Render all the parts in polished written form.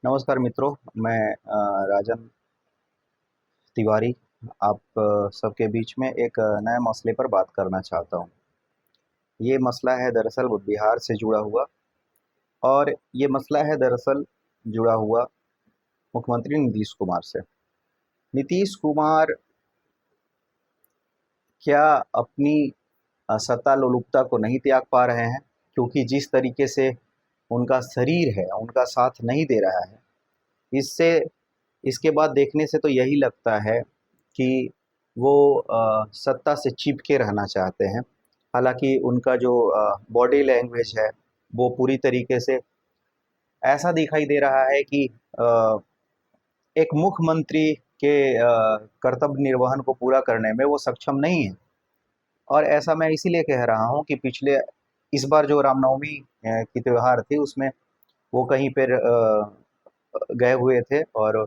नमस्कार मित्रों। मैं राजन तिवारी आप सबके बीच में एक नए मसले पर बात करना चाहता हूँ। ये मसला है दरअसल वो बिहार से जुड़ा हुआ, और ये मसला है दरअसल जुड़ा हुआ मुख्यमंत्री नीतीश कुमार से। नीतीश कुमार क्या अपनी सत्ता लोलुपता को नहीं त्याग पा रहे हैं? क्योंकि जिस तरीके से उनका शरीर है उनका साथ नहीं दे रहा है। इससे इसके बाद देखने से तो यही लगता है कि वो सत्ता से चिपके रहना चाहते हैं। हालांकि उनका जो बॉडी लैंग्वेज है वो पूरी तरीके से ऐसा दिखाई दे रहा है कि अ, एक मुख्यमंत्री के कर्तव्य निर्वहन को पूरा करने में वो सक्षम नहीं है। और ऐसा मैं इसीलिए कह रहा हूँ कि पिछले इस बार जो रामनवमी की त्योहार थी उसमें वो कहीं पर गए हुए थे, और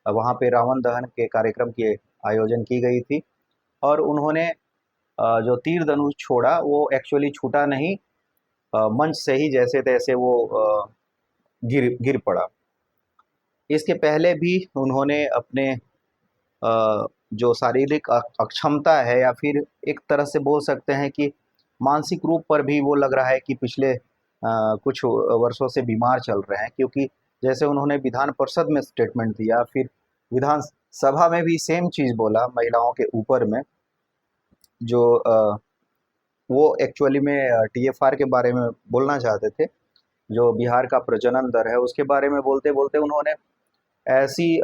वहाँ पे रावण दहन के कार्यक्रम के आयोजन की गई थी। और उन्होंने जो तीर धनुष छोड़ा वो एक्चुअली छूटा नहीं, मंच से ही जैसे तैसे वो गिर गिर पड़ा। इसके पहले भी उन्होंने अपने जो शारीरिक अक्षमता है, या फिर एक तरह से बोल सकते हैं कि मानसिक रूप पर भी वो लग रहा है कि पिछले कुछ वर्षों से बीमार चल रहे हैं। क्योंकि जैसे उन्होंने विधान परिषद में स्टेटमेंट दिया, फिर विधान सभा में भी सेम चीज़ बोला महिलाओं के ऊपर में, जो वो एक्चुअली में टीएफआर के बारे में बोलना चाहते थे, जो बिहार का प्रजनन दर है उसके बारे में बोलते बोलते उन्होंने ऐसी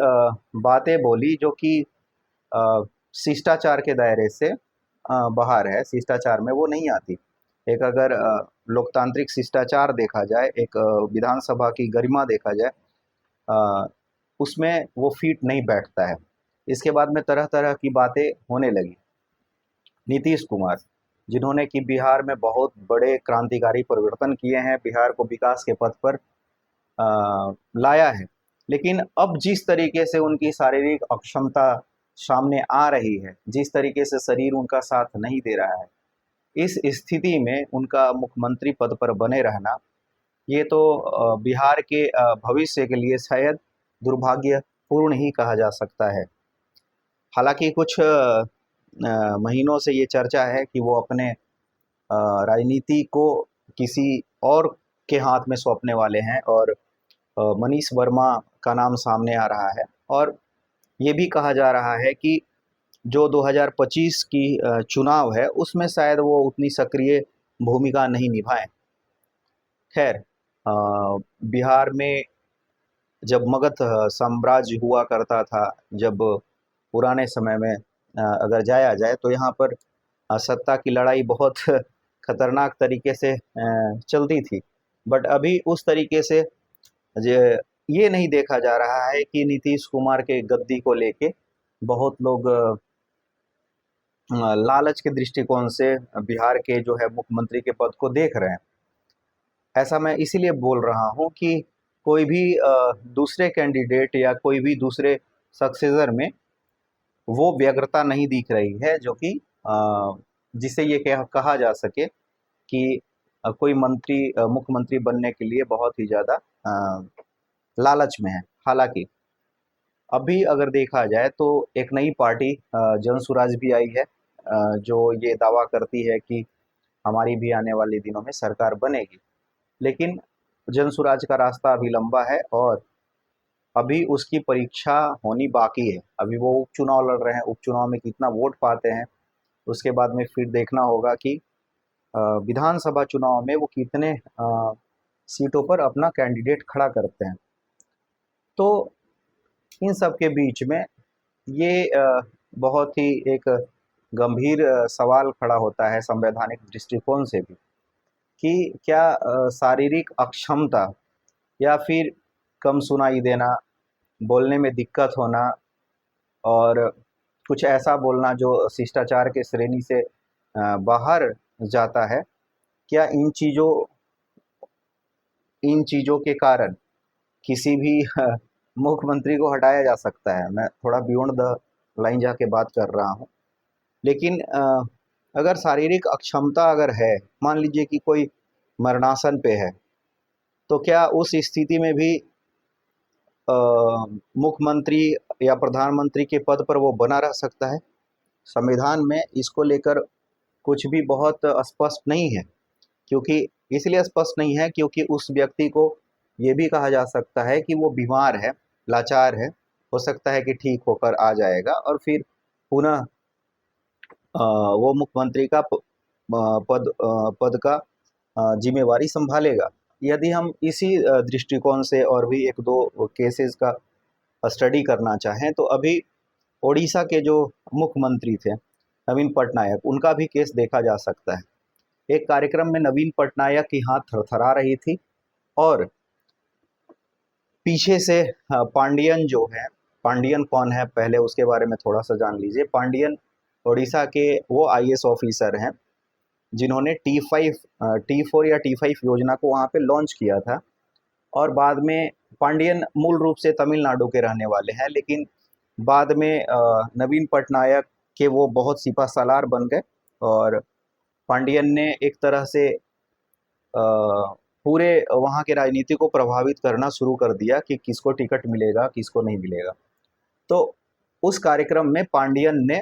बातें बोली जो कि अ, शिष्टाचार के दायरे से बाहर है, शिष्टाचार में वो नहीं आती। एक अगर लोकतांत्रिक शिष्टाचार देखा जाए, एक विधानसभा की गरिमा देखा जाए, अ, उसमें वो फिट नहीं बैठता है। इसके बाद में तरह तरह की बातें होने लगी। नीतीश कुमार, जिन्होंने कि बिहार में बहुत बड़े क्रांतिकारी परिवर्तन किए हैं, बिहार को विकास के पथ पर लाया है, लेकिन अब जिस तरीके से उनकी शारीरिक अक्षमता सामने आ रही है, जिस तरीके से शरीर उनका साथ नहीं दे रहा है, इस स्थिति में उनका मुख्यमंत्री पद पर बने रहना, ये तो बिहार के भविष्य के लिए शायद दुर्भाग्यपूर्ण ही कहा जा सकता है। हालांकि कुछ महीनों से ये चर्चा है कि वो अपने राजनीति को किसी और के हाथ में सौंपने वाले हैं, और मनीष वर्मा का नाम सामने आ रहा है। और ये भी कहा जा रहा है कि जो 2025 की चुनाव है उसमें शायद वो उतनी सक्रिय भूमिका नहीं निभाएं। खैर, बिहार में जब मगध साम्राज्य हुआ करता था, जब पुराने समय में अगर जाया जाए तो यहाँ पर सत्ता की लड़ाई बहुत खतरनाक तरीके से चलती थी। बट अभी उस तरीके से ये नहीं देखा जा रहा है कि नीतीश कुमार के गद्दी को लेके बहुत लोग लालच के दृष्टिकोण से बिहार के जो है मुख्यमंत्री के पद को देख रहे हैं। ऐसा मैं इसीलिए बोल रहा हूँ कि कोई भी दूसरे कैंडिडेट या कोई भी दूसरे सक्सेसर में वो व्यग्रता नहीं दिख रही है, जो कि जिसे ये कहा जा सके कि कोई मंत्री मुख्यमंत्री बनने के लिए बहुत ही ज़्यादा लालच में है। हालांकि अभी अगर देखा जाए तो एक नई पार्टी जन सुराज भी आई है, जो ये दावा करती है कि हमारी भी आने वाले दिनों में सरकार बनेगी। लेकिन जन सुराज का रास्ता अभी लंबा है, और अभी उसकी परीक्षा होनी बाकी है। अभी वो उपचुनाव लड़ रहे हैं, उपचुनाव में कितना वोट पाते हैं, उसके बाद में फिर देखना होगा कि विधानसभा चुनाव में वो कितने सीटों पर अपना कैंडिडेट खड़ा करते हैं। तो इन सब के बीच में ये बहुत ही एक गंभीर सवाल खड़ा होता है संवैधानिक दृष्टिकोण से भी, कि क्या शारीरिक अक्षमता, या फिर कम सुनाई देना, बोलने में दिक्कत होना, और कुछ ऐसा बोलना जो शिष्टाचार के श्रेणी से बाहर जाता है, क्या इन चीज़ों के कारण किसी भी मुख्यमंत्री को हटाया जा सकता है? मैं थोड़ा बियॉन्ड द लाइन जाके बात कर रहा हूँ। लेकिन अगर शारीरिक अक्षमता अगर है, मान लीजिए कि कोई मरणासन पे है, तो क्या उस स्थिति में भी मुख्यमंत्री या प्रधानमंत्री के पद पर वो बना रह सकता है। संविधान में इसको लेकर कुछ भी बहुत स्पष्ट नहीं है, क्योंकि इसलिए स्पष्ट नहीं है क्योंकि उस व्यक्ति को ये भी कहा जा सकता है कि वो बीमार है, लाचार है, हो सकता है कि ठीक होकर आ जाएगा और फिर पुनः वो मुख्यमंत्री का पद का जिम्मेवारी संभालेगा। यदि हम इसी दृष्टिकोण से और भी एक दो केसेस का स्टडी करना चाहें तो अभी ओडिशा के जो मुख्यमंत्री थे नवीन पटनायक, उनका भी केस देखा जा सकता है। एक कार्यक्रम में नवीन पटनायक की हाथ थरथरा रही थी और पीछे से पांडियन जो है, पांडियन कौन है पहले उसके बारे में थोड़ा सा जान लीजिए। पांडियन ओडिशा के वो आईएएस ऑफिसर हैं जिन्होंने T4 या T5 योजना को वहाँ पे लॉन्च किया था। और बाद में पांडियन मूल रूप से तमिलनाडु के रहने वाले हैं, लेकिन बाद में नवीन पटनायक के वो बहुत सिपा सालार बन गए और पांडियन ने एक तरह से पूरे वहाँ के राजनीति को प्रभावित करना शुरू कर दिया कि किसको टिकट मिलेगा, किसको नहीं मिलेगा। तो उस कार्यक्रम में पांडियन ने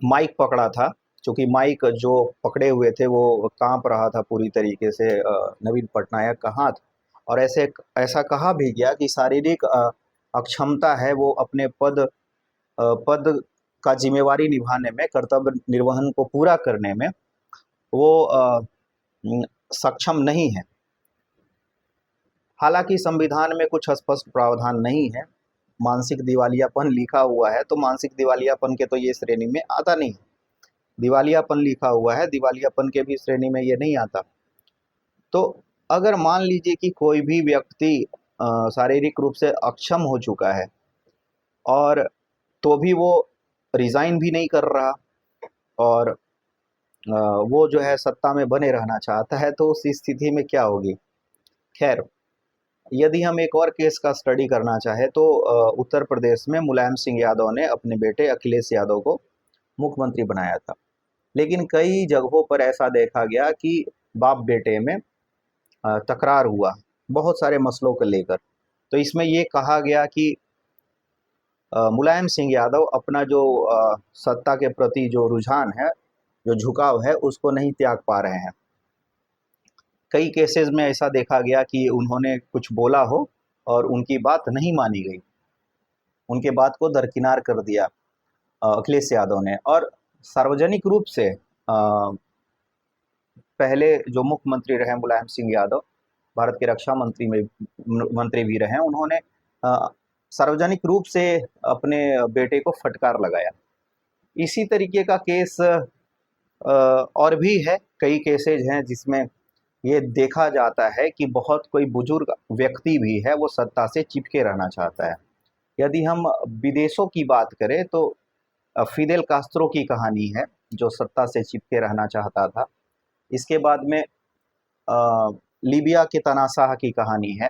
माइक पकड़ा था, क्योंकि माइक जो पकड़े हुए थे वो कांप रहा था पूरी तरीके से नवीन पटनायक का हाथ। और ऐसा कहा भी गया कि शारीरिक अक्षमता है, वो अपने पद का जिम्मेवारी निभाने में, कर्तव्य निर्वहन को पूरा करने में वो सक्षम नहीं है। हालांकि संविधान में कुछ स्पष्ट प्रावधान नहीं है, मानसिक दिवालियापन लिखा हुआ है, तो मानसिक दिवालियापन के तो ये श्रेणी में आता नहीं। दिवालियापन लिखा हुआ है, दिवालियापन के भी श्रेणी में ये नहीं आता। तो अगर मान लीजिए कि कोई भी व्यक्ति शारीरिक रूप से अक्षम हो चुका है और तो भी वो रिज़ाइन भी नहीं कर रहा और वो जो है सत्ता में बने रहना चाहता है, तो उस स्थिति में क्या होगी। खैर, यदि हम एक और केस का स्टडी करना चाहे तो उत्तर प्रदेश में मुलायम सिंह यादव ने अपने बेटे अखिलेश यादव को मुख्यमंत्री बनाया था, लेकिन कई जगहों पर ऐसा देखा गया कि बाप बेटे में तकरार हुआ बहुत सारे मसलों को लेकर। तो इसमें ये कहा गया कि मुलायम सिंह यादव अपना जो सत्ता के प्रति जो रुझान है, जो झुकाव है, उसको नहीं त्याग पा रहे हैं। कई केसेस में ऐसा देखा गया कि उन्होंने कुछ बोला हो और उनकी बात नहीं मानी गई, उनके बात को दरकिनार कर दिया अखिलेश यादव ने। और सार्वजनिक रूप से पहले जो मुख्यमंत्री रहे मुलायम सिंह यादव, भारत के रक्षा मंत्री भी रहे, उन्होंने सार्वजनिक रूप से अपने बेटे को फटकार लगाया। इसी तरीके का केस और भी है, कई केसेज हैं जिसमें ये देखा जाता है कि बहुत कोई बुजुर्ग व्यक्ति भी है वो सत्ता से चिपके रहना चाहता है। यदि हम विदेशों की बात करें तो फिदेल कास्त्रो की कहानी है जो सत्ता से चिपके रहना चाहता था। इसके बाद में लीबिया के तनाशाह की कहानी है।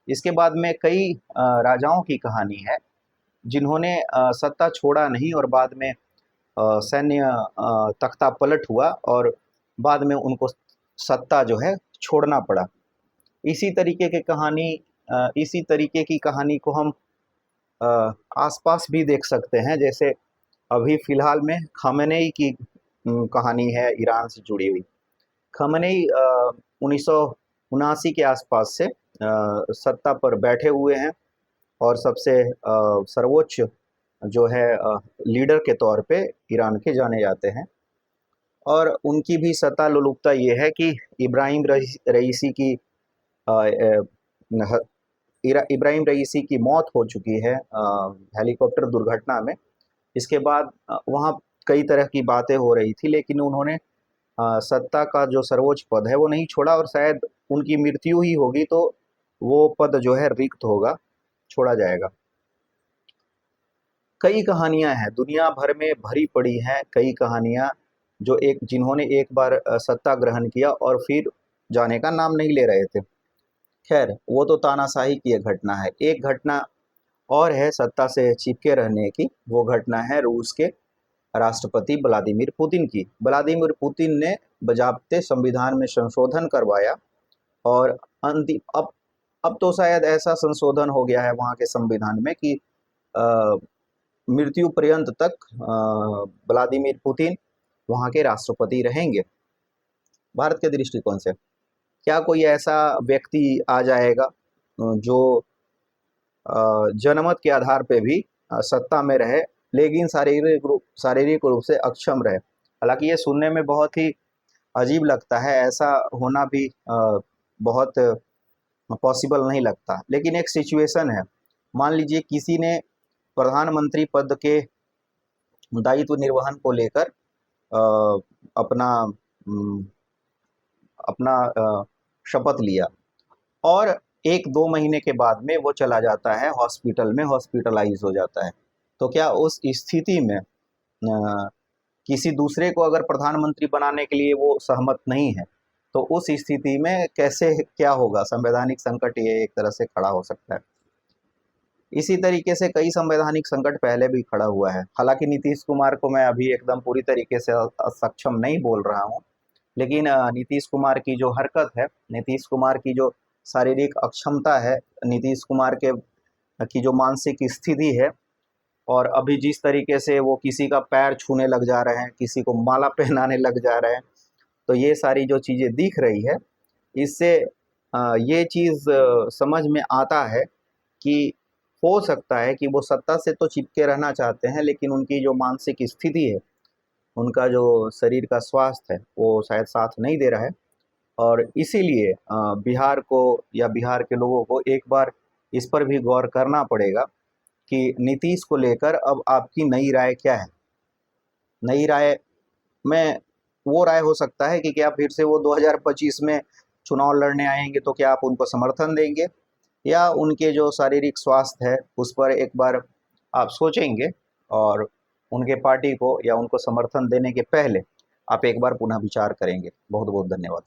इसके बाद में कई राजाओं की कहानी है जिन्होंने सत्ता छोड़ा नहीं और बाद में सैन्य तख्ता पलट हुआ और बाद में उनको सत्ता जो है छोड़ना पड़ा। इसी तरीके की कहानी को हम आसपास भी देख सकते हैं। जैसे अभी फ़िलहाल में खमेनेई की कहानी है ईरान से जुड़ी हुई। खमेनेई 1979 के आसपास से सत्ता पर बैठे हुए हैं और सबसे सर्वोच्च जो है लीडर के तौर पे ईरान के जाने जाते हैं। और उनकी भी सत्ता लोलुपता ये है कि इब्राहिम रईसी की मौत हो चुकी है हेलीकॉप्टर दुर्घटना में। इसके बाद वहाँ कई तरह की बातें हो रही थी, लेकिन उन्होंने सत्ता का जो सर्वोच्च पद है वो नहीं छोड़ा और शायद उनकी मृत्यु ही होगी तो वो पद जो है रिक्त होगा, छोड़ा जाएगा। कई कहानियां हैं, दुनिया भर में भरी पड़ी हैं कई कहानियां जो जिन्होंने एक बार सत्ता ग्रहण किया और फिर जाने का नाम नहीं ले रहे थे। खैर, वो तो तानाशाही की एक घटना है। एक घटना और है सत्ता से चिपके रहने की, वो घटना है रूस के राष्ट्रपति व्लादिमीर पुतिन की। व्लादिमीर पुतिन ने बजाबते संविधान में संशोधन करवाया और अब तो शायद ऐसा संशोधन हो गया है वहाँ के संविधान में कि मृत्यु पर्यंत तक व्लादिमीर पुतिन वहाँ के राष्ट्रपति रहेंगे। भारत के दृष्टिकोण से क्या कोई ऐसा व्यक्ति आ जाएगा जो जनमत के आधार पे भी सत्ता में रहे, लेकिन शारीरिक रूप से अक्षम रहे? हालांकि ये सुनने में बहुत ही अजीब लगता है, ऐसा होना भी बहुत पॉसिबल नहीं लगता, लेकिन एक सिचुएशन है। मान लीजिए किसी ने प्रधानमंत्री पद के दायित्व निर्वहन को लेकर अपना अपना शपथ लिया और 1-2 महीने के बाद में वो चला जाता है हॉस्पिटल में, हॉस्पिटलाइज हो जाता है। तो क्या उस स्थिति में किसी दूसरे को अगर प्रधानमंत्री बनाने के लिए वो सहमत नहीं है, तो उस स्थिति में कैसे क्या होगा? संवैधानिक संकट ये एक तरह से खड़ा हो सकता है। इसी तरीके से कई संवैधानिक संकट पहले भी खड़ा हुआ है। हालांकि नीतीश कुमार को मैं अभी एकदम पूरी तरीके से सक्षम नहीं बोल रहा हूँ, लेकिन नीतीश कुमार की जो हरकत है, नीतीश कुमार की जो शारीरिक अक्षमता है, नीतीश कुमार के की जो मानसिक स्थिति है, और अभी जिस तरीके से वो किसी का पैर छूने लग जा रहे हैं, किसी को माला पहनाने लग जा रहे हैं, तो ये सारी जो चीज़ें दिख रही है, इससे ये चीज़ समझ में आता है कि हो सकता है कि वो सत्ता से तो चिपके रहना चाहते हैं, लेकिन उनकी जो मानसिक स्थिति है, उनका जो शरीर का स्वास्थ्य है, वो शायद साथ नहीं दे रहा है। और इसीलिए बिहार को या बिहार के लोगों को एक बार इस पर भी गौर करना पड़ेगा कि नीतीश को लेकर अब आपकी नई राय क्या है। नई राय में वो राय हो सकता है कि क्या फिर से वो 2025 में चुनाव लड़ने आएंगे, तो क्या आप उनको समर्थन देंगे, या उनके जो शारीरिक स्वास्थ्य है उस पर एक बार आप सोचेंगे और उनके पार्टी को या उनको समर्थन देने के पहले आप एक बार पुनः विचार करेंगे। बहुत बहुत धन्यवाद।